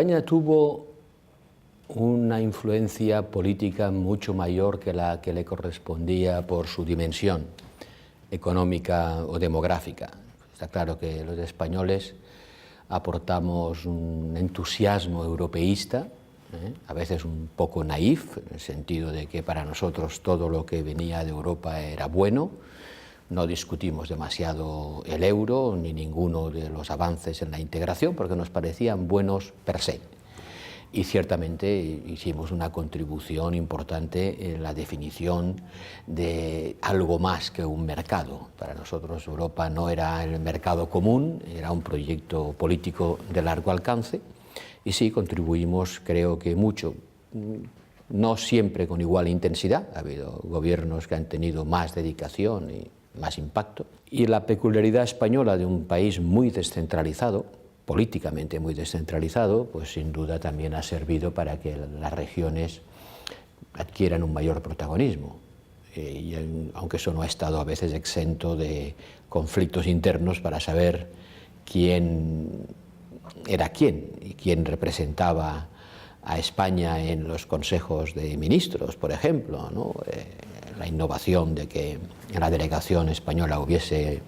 España tuvo una influencia política mucho mayor que la que le correspondía por su dimensión económica o demográfica. Está claro que los españoles aportamos un entusiasmo europeísta, a veces un poco naif, en el sentido de que para nosotros todo lo que venía de Europa era bueno. No discutimos demasiado el euro ni ninguno de los avances en la integración porque nos parecían buenos per se. Y ciertamente hicimos una contribución importante en la definición de algo más que un mercado. Para nosotros Europa no era el mercado común, era un proyecto político de largo alcance y sí contribuimos, creo que mucho, no siempre con igual intensidad, ha habido gobiernos que han tenido más dedicación y más impacto. Y la peculiaridad española de un país muy descentralizado, políticamente muy descentralizado, pues sin duda también ha servido para que las regiones adquieran un mayor protagonismo. Y aunque eso no ha estado a veces exento de conflictos internos para saber quién era quién y quién representaba a España en los consejos de ministros, por ejemplo, ¿no? La innovación de que en la delegación española hubiese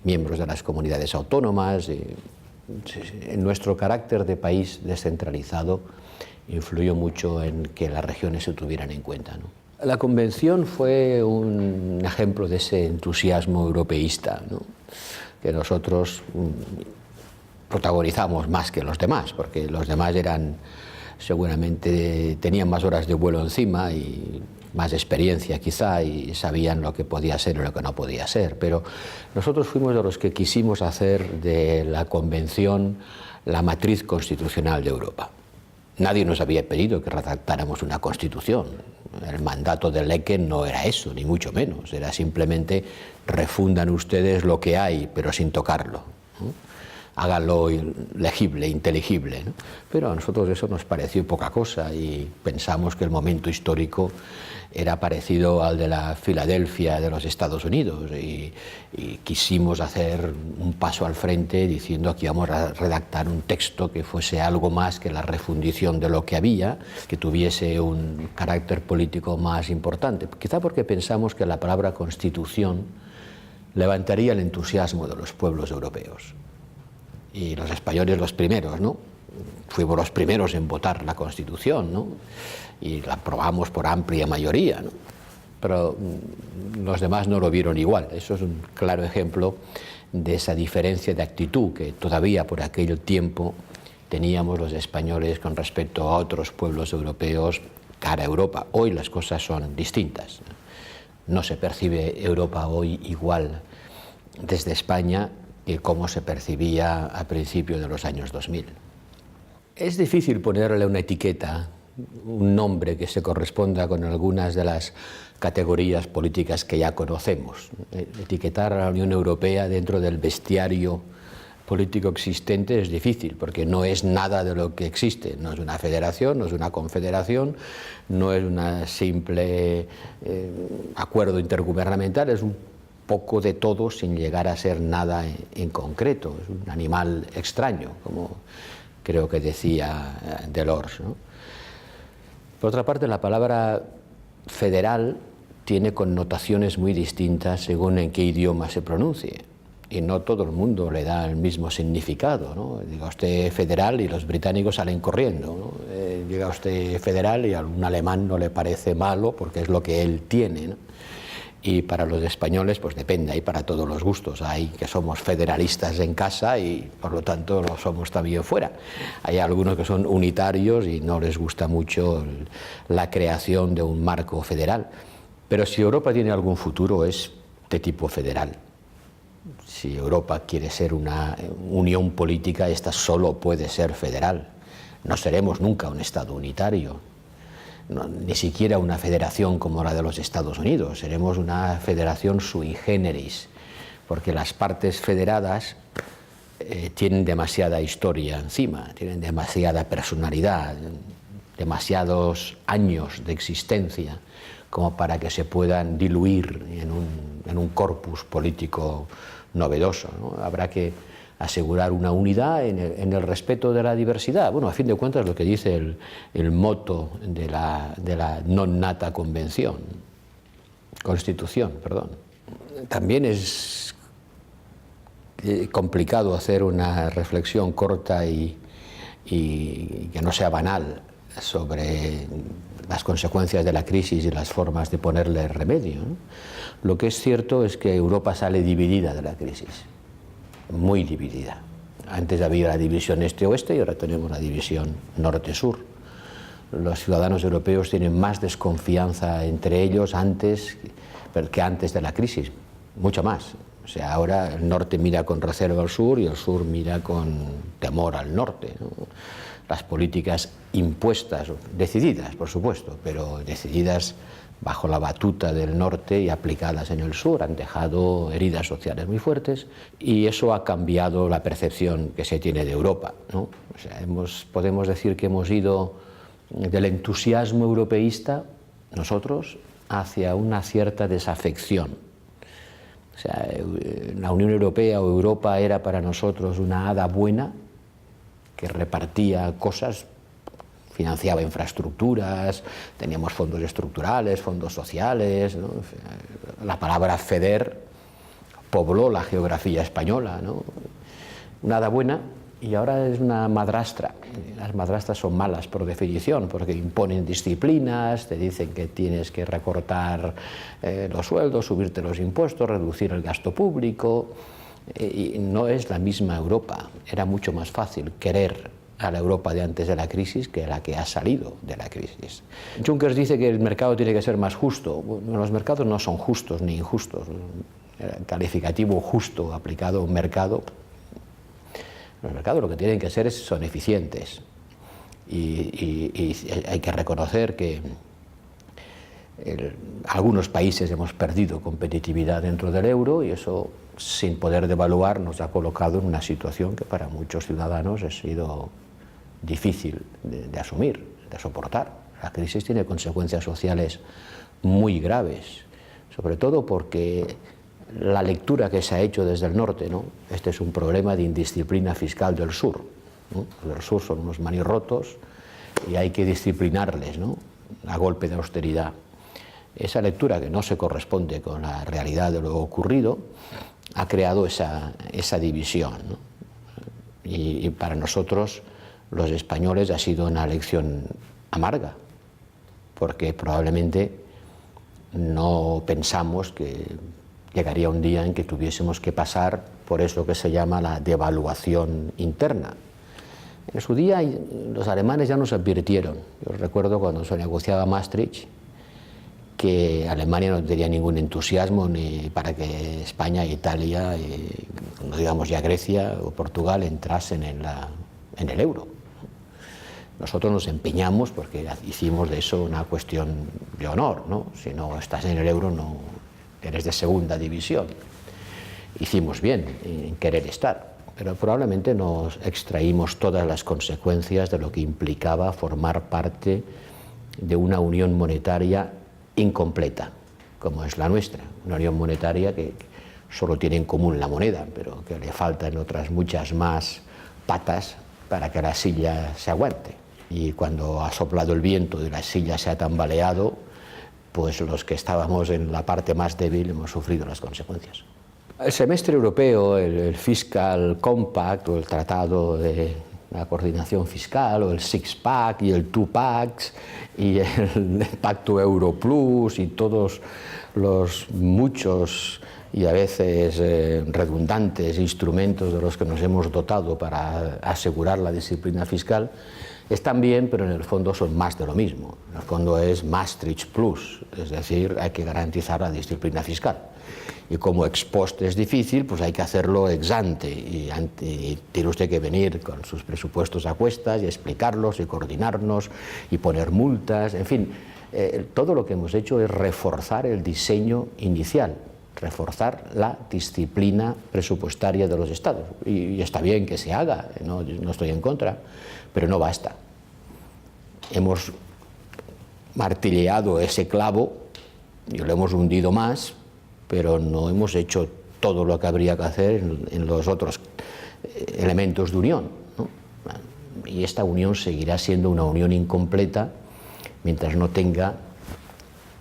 miembros de las comunidades autónomas. En nuestro carácter de país descentralizado influyó mucho en que las regiones se tuvieran en cuenta, ¿no? La convención fue un ejemplo de ese entusiasmo europeísta, ¿no? Que nosotros protagonizamos más que los demás, porque los demás seguramente tenían más horas de vuelo encima y más experiencia quizá y sabían lo que podía ser y lo que no podía ser, pero nosotros fuimos de los que quisimos hacer de la Convención la matriz constitucional de Europa. Nadie nos había pedido que redactáramos una constitución, el mandato del Lecken no era eso, ni mucho menos, era simplemente refundan ustedes lo que hay, pero sin tocarlo, ¿no? Háganlo legible, inteligible, ¿no? Pero a nosotros eso nos pareció poca cosa y pensamos que el momento histórico era parecido al de la Filadelfia de los Estados Unidos y quisimos hacer un paso al frente diciendo que íbamos a redactar un texto que fuese algo más que la refundición de lo que había, que tuviese un carácter político más importante, quizá porque pensamos que la palabra Constitución levantaría el entusiasmo de los pueblos europeos. Y los españoles los primeros, ¿no? Fuimos los primeros en votar la Constitución, ¿no? Y la aprobamos por amplia mayoría, ¿no? Pero los demás no lo vieron igual. Eso es un claro ejemplo de esa diferencia de actitud que todavía por aquel tiempo teníamos los españoles con respecto a otros pueblos europeos cara a Europa. Hoy las cosas son distintas. No se percibe Europa hoy igual desde España que cómo se percibía a principios de los años 2000. Es difícil ponerle una etiqueta, un nombre que se corresponda con algunas de las categorías políticas que ya conocemos. Etiquetar a la Unión Europea dentro del bestiario político existente es difícil, porque no es nada de lo que existe. No es una federación, no es una confederación, no es un simple acuerdo intergubernamental, es un poco de todo sin llegar a ser nada en concreto. Es un animal extraño, como creo que decía Delors, ¿no? Por otra parte, la palabra federal tiene connotaciones muy distintas según en qué idioma se pronuncie. Y no todo el mundo le da el mismo significado, ¿no? Diga usted federal y los británicos salen corriendo, ¿no? Diga usted federal y a un alemán no le parece malo porque es lo que él tiene, ¿no? Y para los españoles, pues depende, hay para todos los gustos. Hay que somos federalistas en casa y por lo tanto lo somos también fuera. Hay algunos que son unitarios y no les gusta mucho la creación de un marco federal. Pero si Europa tiene algún futuro es de tipo federal. Si Europa quiere ser una unión política, esta solo puede ser federal. No seremos nunca un Estado unitario. No, ni siquiera una federación como la de los Estados Unidos, seremos una federación sui generis, porque las partes federadas tienen demasiada historia encima, tienen demasiada personalidad, demasiados años de existencia como para que se puedan diluir en un corpus político novedoso, ¿no? Habrá que asegurar una unidad en el respeto de la diversidad. Bueno, a fin de cuentas, lo que dice el moto de la non nata Constitución, perdón. También es complicado hacer una reflexión corta y que no sea banal sobre las consecuencias de la crisis y las formas de ponerle remedio, ¿no? Lo que es cierto es que Europa sale dividida de la crisis, muy dividida. Antes había la división este-oeste y ahora tenemos la división norte-sur. Los ciudadanos europeos tienen más desconfianza entre ellos que antes de la crisis, mucho más. O sea, ahora el norte mira con recelo al sur y el sur mira con temor al norte, ¿no? Las políticas impuestas, decididas, por supuesto, pero decididas bajo la batuta del norte y aplicadas en el sur, han dejado heridas sociales muy fuertes y eso ha cambiado la percepción que se tiene de Europa, ¿no? O sea, podemos decir que hemos ido del entusiasmo europeísta, nosotros, hacia una cierta desafección. O sea, la Unión Europea o Europa era para nosotros una hada buena que repartía cosas, financiaba infraestructuras, teníamos fondos estructurales, fondos sociales, ¿no? La palabra FEDER pobló la geografía española, ¿no? Una hada buena, y ahora es una madrastra. Las madrastras son malas por definición, porque imponen disciplinas, te dicen que tienes que recortar los sueldos, subirte los impuestos, reducir el gasto público, y no es la misma Europa. Era mucho más fácil querer a la Europa de antes de la crisis que la que ha salido de la crisis. Juncker dice que el mercado tiene que ser más justo. Bueno, los mercados no son justos ni injustos. El calificativo justo aplicado a un mercado, los mercados lo que tienen que ser son eficientes y hay que reconocer que algunos países hemos perdido competitividad dentro del euro y eso, sin poder devaluar, nos ha colocado en una situación que para muchos ciudadanos ha sido difícil de asumir, de soportar. La crisis tiene consecuencias sociales muy graves, sobre todo porque la lectura que se ha hecho desde el norte, ¿no? Este es un problema de indisciplina fiscal del sur, ¿no? Los del sur son unos manirrotos y hay que disciplinarles, ¿no? A golpe de austeridad. Esa lectura, que no se corresponde con la realidad de lo ocurrido, ha creado esa división, ¿no? Y para nosotros, los españoles, ha sido una lección amarga, porque probablemente no pensamos que llegaría un día en que tuviésemos que pasar por eso que se llama la devaluación interna. En su día los alemanes ya nos advirtieron. Yo recuerdo cuando se negociaba Maastricht que Alemania no tenía ningún entusiasmo ni para que España, Italia, no digamos ya Grecia o Portugal entrasen en el euro. Nosotros nos empeñamos porque hicimos de eso una cuestión de honor, ¿no? Si no estás en el euro, no eres de segunda división. Hicimos bien en querer estar, pero probablemente nos extraímos todas las consecuencias de lo que implicaba formar parte de una unión monetaria incompleta, como es la nuestra, una unión monetaria que solo tiene en común la moneda, pero que le faltan otras muchas más patas para que la silla se aguante. Y cuando ha soplado el viento y la silla se ha tambaleado, pues los que estábamos en la parte más débil hemos sufrido las consecuencias. El semestre europeo, el Fiscal Compact o el Tratado de la Coordinación Fiscal o el Six-Pack y el Two-Packs y el Pacto Euro Plus y todos los muchos y a veces redundantes instrumentos de los que nos hemos dotado para asegurar la disciplina fiscal, están bien, pero en el fondo son más de lo mismo. En el fondo es Maastricht Plus, es decir, hay que garantizar la disciplina fiscal. Y como ex post es difícil, pues hay que hacerlo ex ante y tiene usted que venir con sus presupuestos a cuestas y explicarlos y coordinarnos y poner multas, en fin. Todo lo que hemos hecho es reforzar el diseño inicial, reforzar la disciplina presupuestaria de los Estados. Y está bien que se haga, no estoy en contra, pero no basta. Hemos martilleado ese clavo y lo hemos hundido más, pero no hemos hecho todo lo que habría que hacer en los otros elementos de unión, ¿no? Y esta unión seguirá siendo una unión incompleta mientras no tenga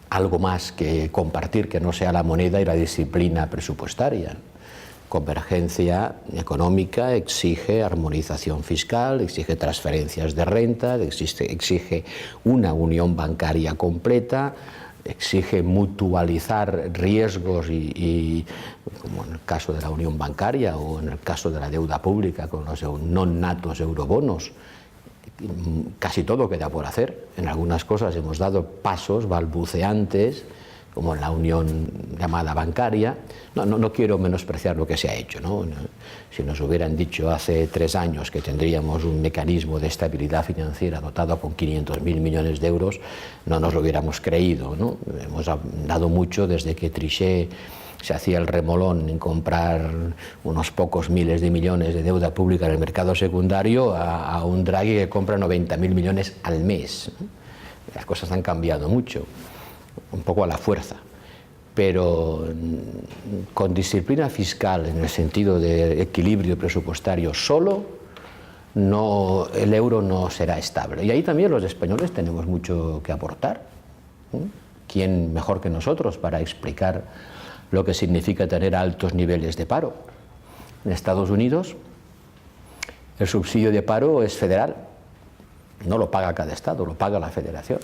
algo más que compartir, que no sea la moneda y la disciplina presupuestaria. Convergencia económica exige armonización fiscal, exige transferencias de renta, exige una unión bancaria completa, exige mutualizar riesgos y como en el caso de la unión bancaria o en el caso de la deuda pública con los non natos eurobonos, casi todo queda por hacer. En algunas cosas hemos dado pasos balbuceantes, como en la unión llamada bancaria. No quiero menospreciar lo que se ha hecho, ¿no? Si nos hubieran dicho hace 3 años que tendríamos un mecanismo de estabilidad financiera dotado con 500.000 millones de euros, no nos lo hubiéramos creído, ¿no? Hemos dado mucho desde que Trichet se hacía el remolón en comprar unos pocos miles de millones de deuda pública en el mercado secundario a un Draghi que compra 90.000 millones al mes. Las cosas han cambiado mucho, un poco a la fuerza, pero con disciplina fiscal en el sentido de equilibrio presupuestario solo, el euro no será estable. Y ahí también los españoles tenemos mucho que aportar. ¿Quién mejor que nosotros para explicar lo que significa tener altos niveles de paro? En Estados Unidos el subsidio de paro es federal, no lo paga cada estado, lo paga la federación.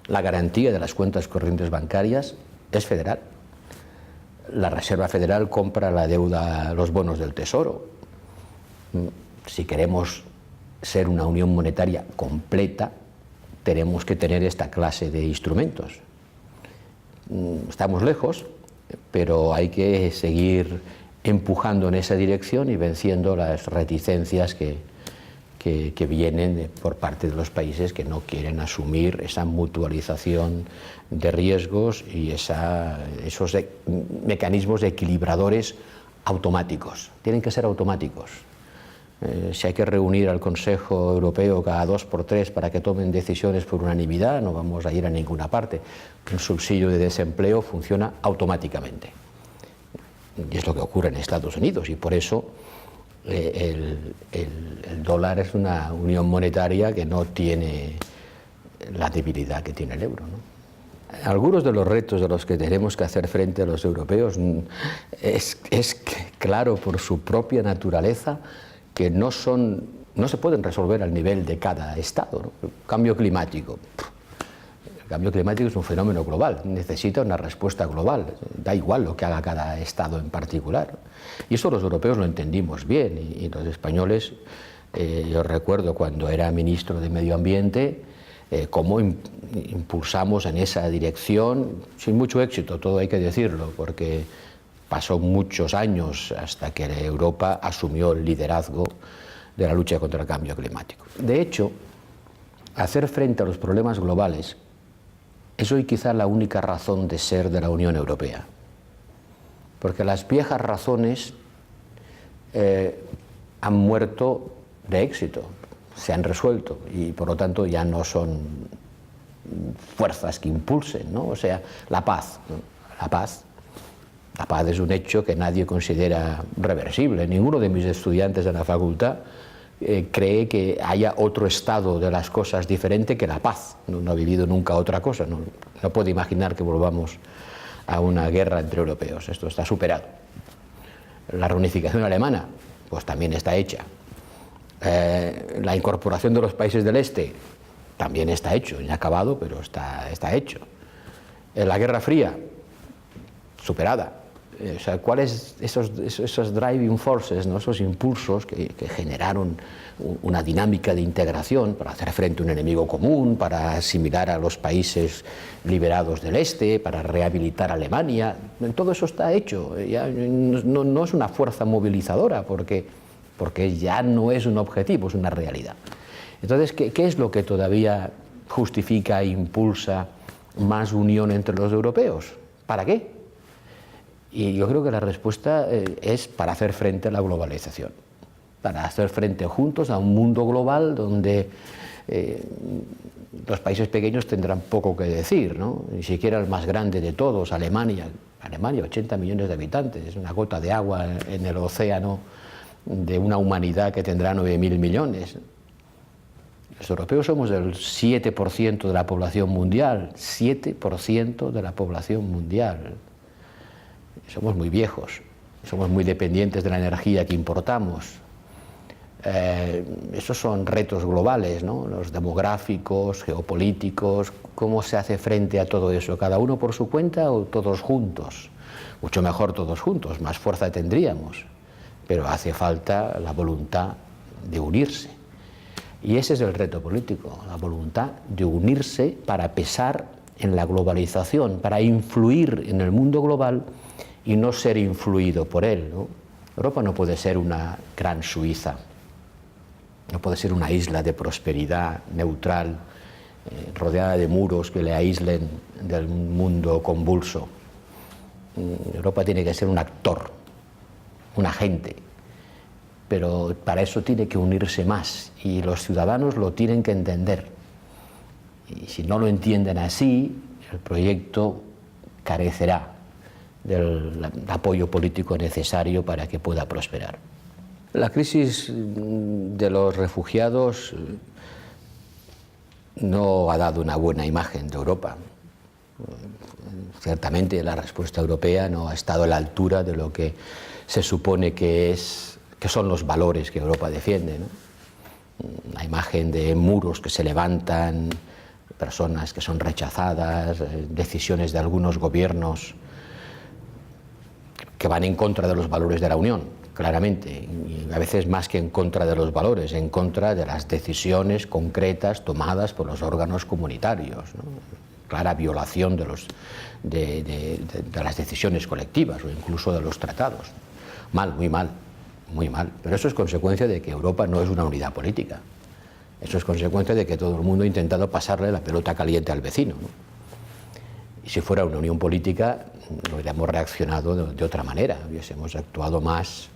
La garantía de las cuentas corrientes bancarias es federal. La Reserva Federal compra la deuda, los bonos del Tesoro. Si queremos ser una unión monetaria completa, tenemos que tener esta clase de instrumentos. Estamos lejos, pero hay que seguir empujando en esa dirección y venciendo las reticencias que vienen por parte de los países que no quieren asumir esa mutualización de riesgos y esos mecanismos equilibradores automáticos. Tienen que ser automáticos. Si hay que reunir al Consejo Europeo cada 2 por 3 para que tomen decisiones por unanimidad, no vamos a ir a ninguna parte. El subsidio de desempleo funciona automáticamente. Y es lo que ocurre en Estados Unidos, y por eso el dólar es una unión monetaria que no tiene la debilidad que tiene el euro, ¿no? Algunos de los retos de los que tenemos que hacer frente a los europeos es claro por su propia naturaleza que no se pueden resolver al nivel de cada estado, ¿no? El cambio climático. El cambio climático es un fenómeno global, necesita una respuesta global, da igual lo que haga cada estado en particular. Y eso los europeos lo entendimos bien, y los españoles, yo recuerdo cuando era ministro de Medio Ambiente, cómo impulsamos en esa dirección, sin mucho éxito, todo hay que decirlo, porque pasó muchos años hasta que Europa asumió el liderazgo de la lucha contra el cambio climático. De hecho, hacer frente a los problemas globales es hoy quizá la única razón de ser de la Unión Europea, porque las viejas razones han muerto de éxito, se han resuelto y por lo tanto ya no son fuerzas que impulsen, ¿no? O sea, la paz, ¿no? La paz es un hecho que nadie considera reversible. Ninguno de mis estudiantes en la facultad cree que haya otro estado de las cosas diferente que la paz. No ha vivido nunca otra cosa. No puede imaginar que volvamos a una guerra entre europeos. Esto está superado. La reunificación alemana, pues también está hecha. La incorporación de los países del este también está hecho, ya acabado, pero está hecho. La Guerra Fría, superada. O sea, ¿cuáles esos driving forces, ¿no? Esos impulsos que generaron una dinámica de integración para hacer frente a un enemigo común, para asimilar a los países liberados del este, para rehabilitar a Alemania? Todo eso está hecho. Ya no es una fuerza movilizadora porque ya no es un objetivo, es una realidad. Entonces, ¿qué es lo que todavía justifica e impulsa más unión entre los europeos? ¿Para qué? Y yo creo que la respuesta es para hacer frente a la globalización, para hacer frente juntos a un mundo global donde los países pequeños tendrán poco que decir, ¿no? Ni siquiera el más grande de todos, Alemania, 80 millones de habitantes, es una gota de agua en el océano de una humanidad que tendrá 9.000 millones. Los europeos somos el 7% de la población mundial, 7% de la población mundial. Somos muy viejos, somos muy dependientes de la energía que importamos. Esos son retos globales, ¿no? Los demográficos, geopolíticos. ¿Cómo se hace frente a todo eso? ¿Cada uno por su cuenta o todos juntos? Mucho mejor todos juntos, más fuerza tendríamos, pero hace falta la voluntad de unirse. Y ese es el reto político, la voluntad de unirse para pesar en la globalización, para influir en el mundo global y no ser influido por él, ¿no? Europa no puede ser una gran Suiza, no puede ser una isla de prosperidad neutral, rodeada de muros que le aíslen del mundo convulso. Europa tiene que ser un actor, un agente, pero para eso tiene que unirse más y los ciudadanos lo tienen que entender. Y si no lo entienden así, el proyecto carecerá del apoyo político necesario para que pueda prosperar. La crisis de los refugiados no ha dado una buena imagen de Europa. Ciertamente la respuesta europea no ha estado a la altura de lo que se supone que son los valores que Europa defiende, ¿no? La imagen de muros que se levantan, personas que son rechazadas, decisiones de algunos gobiernos que van en contra de los valores de la Unión, claramente, y a veces más que en contra de los valores, en contra de las decisiones concretas tomadas por los órganos comunitarios, ¿no? Clara violación de las decisiones colectivas o incluso de los tratados. Mal, muy mal, muy mal. Pero eso es consecuencia de que Europa no es una unidad política. Eso es consecuencia de que todo el mundo ha intentado pasarle la pelota caliente al vecino, ¿no? Y si fuera una unión política, lo hubiéramos reaccionado de otra manera, hubiésemos actuado más,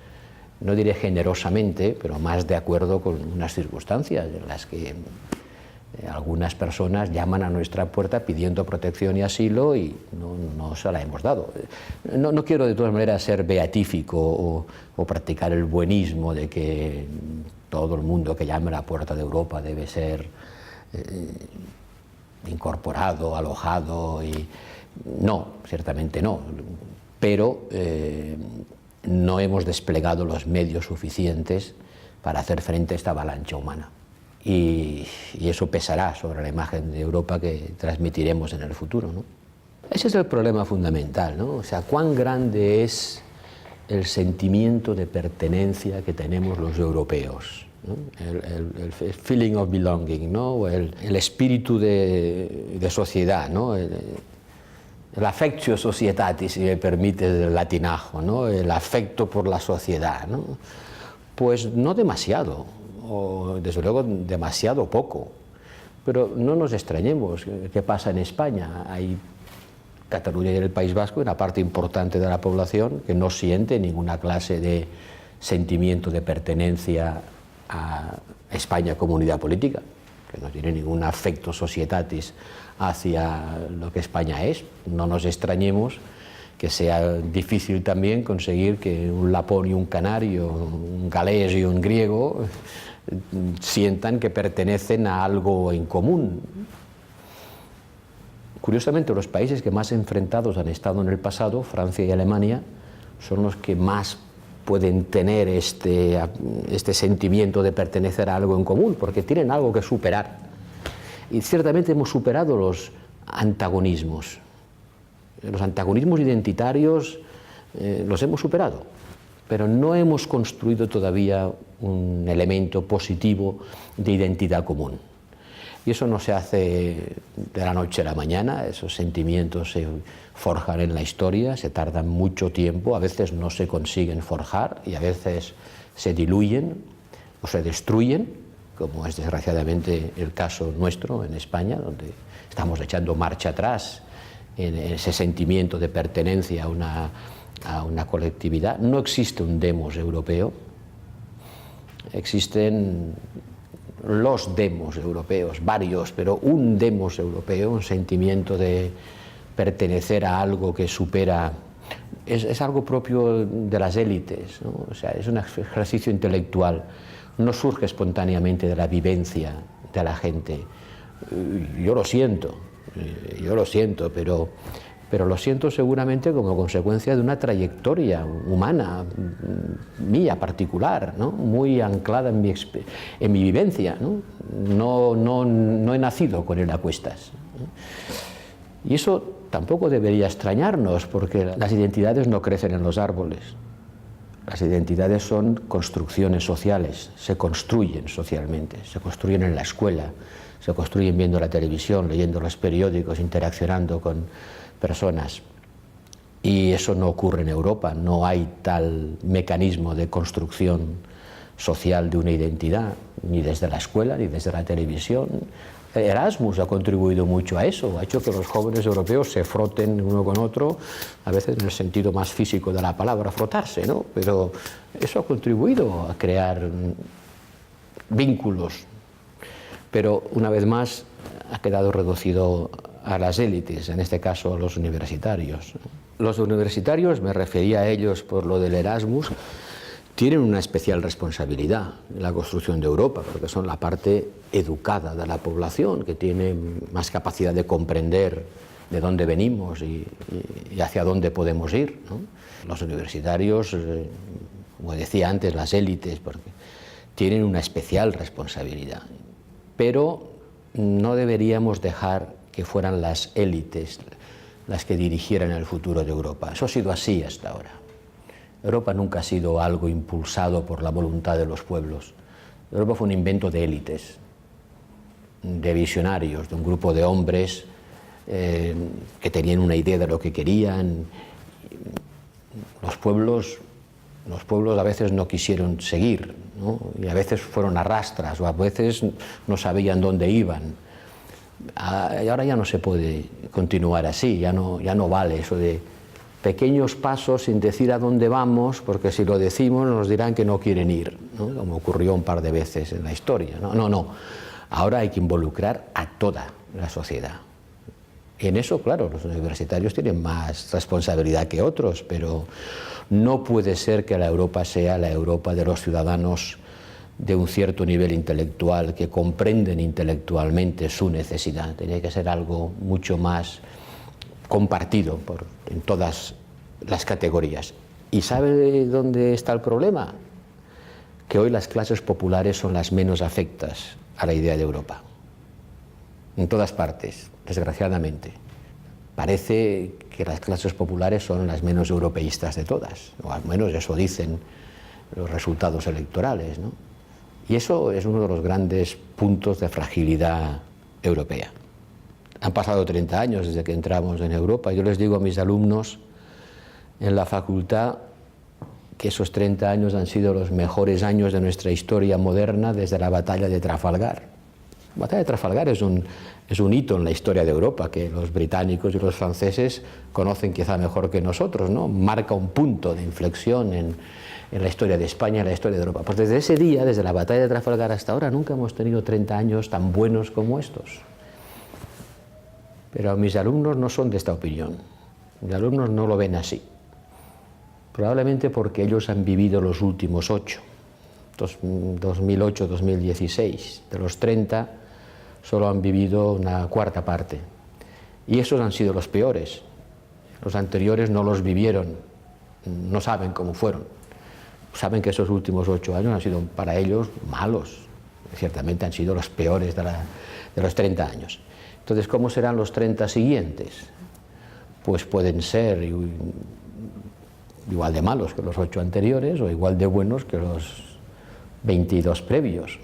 no diré generosamente, pero más de acuerdo con unas circunstancias en las que algunas personas llaman a nuestra puerta pidiendo protección y asilo y no se la hemos dado. No quiero de todas maneras ser beatífico o practicar el buenismo de que todo el mundo que llame a la puerta de Europa debe ser incorporado, alojado. No, ciertamente no, pero no hemos desplegado los medios suficientes para hacer frente a esta avalancha humana. Y eso pesará sobre la imagen de Europa que transmitiremos en el futuro, ¿no? Ese es el problema fundamental, ¿no? O sea, cuán grande es el sentimiento de pertenencia que tenemos los europeos, ¿no? El feeling of belonging, ¿no? El espíritu de sociedad, ¿no? El affectio societatis, si me permite el latinajo, ¿no? El afecto por la sociedad, ¿no? Pues no demasiado, o desde luego demasiado poco, pero no nos extrañemos. ¿Qué pasa en España? Hay Cataluña y el País Vasco, una parte importante de la población que no siente ninguna clase de sentimiento de pertenencia a España como unidad política, que no tiene ningún afecto societatis hacia lo que España es. No nos extrañemos que sea difícil también conseguir que un lapón y un canario, un galés y un griego sientan que pertenecen a algo en común. Curiosamente, los países que más enfrentados han estado en el pasado, Francia y Alemania, son los que más pueden tener este sentimiento de pertenecer a algo en común, porque tienen algo que superar. Y ciertamente hemos superado los antagonismos. Los antagonismos identitarios los hemos superado, pero no hemos construido todavía un elemento positivo de identidad común. Y eso no se hace de la noche a la mañana, esos sentimientos se forjan en la historia, se tardan mucho tiempo, a veces no se consiguen forjar y a veces se diluyen o se destruyen, como es desgraciadamente el caso nuestro en España, donde estamos echando marcha atrás en ese sentimiento de pertenencia a una colectividad. No existe un demos europeo, existen los demos europeos, varios, pero un demos europeo, un sentimiento de pertenecer a algo que supera Es algo propio de las élites, ¿no? O sea, es un ejercicio intelectual, no surge espontáneamente de la vivencia de la gente. Yo lo siento, pero lo siento seguramente como consecuencia de una trayectoria humana mía particular, ¿no? Muy anclada en mi vivencia, ¿no? No he nacido con él a cuestas, ¿no? Y eso tampoco debería extrañarnos, porque las identidades no crecen en los árboles. Las identidades son construcciones sociales, se construyen socialmente, se construyen en la escuela, se construyen viendo la televisión, leyendo los periódicos, interaccionando con personas. Y eso no ocurre en Europa, no hay tal mecanismo de construcción social de una identidad, ni desde la escuela, ni desde la televisión. Erasmus ha contribuido mucho a eso, ha hecho que los jóvenes europeos se froten uno con otro, a veces en el sentido más físico de la palabra, frotarse, ¿no? Pero eso ha contribuido a crear vínculos. Pero una vez más ha quedado reducido a las élites, en este caso a los universitarios. Los universitarios, me refería a ellos por lo del Erasmus, tienen una especial responsabilidad en la construcción de Europa, porque son la parte educada de la población, que tiene más capacidad de comprender de dónde venimos y hacia dónde podemos ir, ¿no? Los universitarios, como decía antes, las élites, porque tienen una especial responsabilidad, pero no deberíamos dejar que fueran las élites las que dirigieran el futuro de Europa. Eso ha sido así hasta ahora. Europa nunca ha sido algo impulsado por la voluntad de los pueblos. Europa fue un invento de élites, de visionarios, de un grupo de hombres que tenían una idea de lo que querían. Los pueblos a veces no quisieron seguir, ¿no? Y a veces fueron a rastras, o a veces no sabían dónde iban. Y ahora ya no se puede continuar así, ya no vale eso de pequeños pasos sin decir a dónde vamos, porque si lo decimos nos dirán que no quieren ir, ¿no? Como ocurrió un par de veces en la historia. No. Ahora hay que involucrar a toda la sociedad. Y en eso, claro, los universitarios tienen más responsabilidad que otros, pero no puede ser que la Europa sea la Europa de los ciudadanos de un cierto nivel intelectual, que comprenden intelectualmente su necesidad. Tiene que ser algo mucho más compartido en todas las categorías. ¿Y sabe dónde está el problema? Que hoy las clases populares son las menos afectas a la idea de Europa. En todas partes, desgraciadamente. Parece que las clases populares son las menos europeístas de todas, o al menos eso dicen los resultados electorales, ¿no? Y eso es uno de los grandes puntos de fragilidad europea. Han pasado 30 años desde que entramos en Europa. Yo les digo a mis alumnos en la facultad que esos 30 años han sido los mejores años de nuestra historia moderna desde la batalla de Trafalgar. La batalla de Trafalgar es un hito en la historia de Europa, que los británicos y los franceses conocen quizá mejor que nosotros, ¿no? Marca un punto de inflexión en la historia de España, en la historia de Europa. Pues desde ese día, desde la batalla de Trafalgar hasta ahora, nunca hemos tenido 30 años tan buenos como estos. Pero mis alumnos no son de esta opinión. Mis alumnos no lo ven así. Probablemente porque ellos han vivido los últimos 8, 2008, 2016. De los 30, solo han vivido una cuarta parte. Y esos han sido los peores. Los anteriores no los vivieron, no saben cómo fueron. Saben que esos últimos 8 años han sido para ellos malos. Ciertamente han sido los peores de los 30 años. Entonces, ¿cómo serán los 30 siguientes? Pues pueden ser igual de malos que los 8 anteriores o igual de buenos que los 22 previos.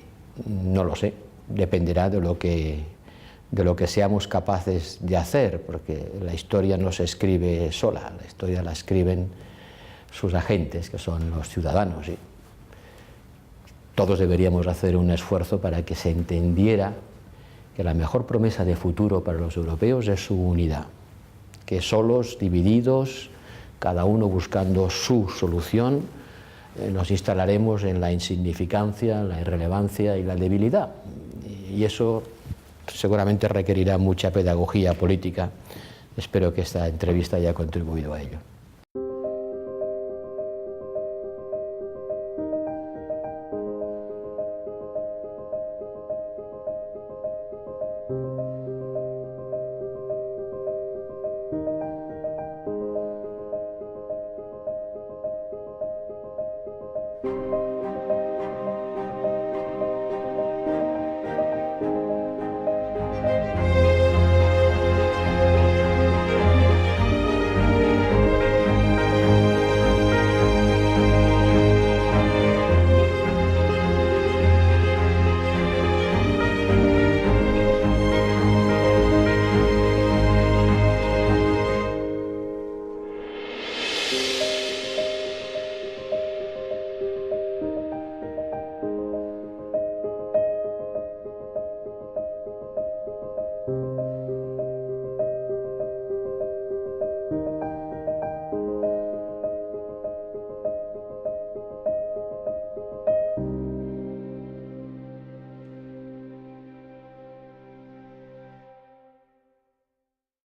No lo sé, dependerá de lo que seamos capaces de hacer, porque la historia no se escribe sola, la historia la escriben sus agentes, que son los ciudadanos. ¿Sí? Todos deberíamos hacer un esfuerzo para que se entendiera que la mejor promesa de futuro para los europeos es su unidad, que solos, divididos, cada uno buscando su solución, nos instalaremos en la insignificancia, la irrelevancia y la debilidad. Y eso seguramente requerirá mucha pedagogía política. Espero que esta entrevista haya contribuido a ello.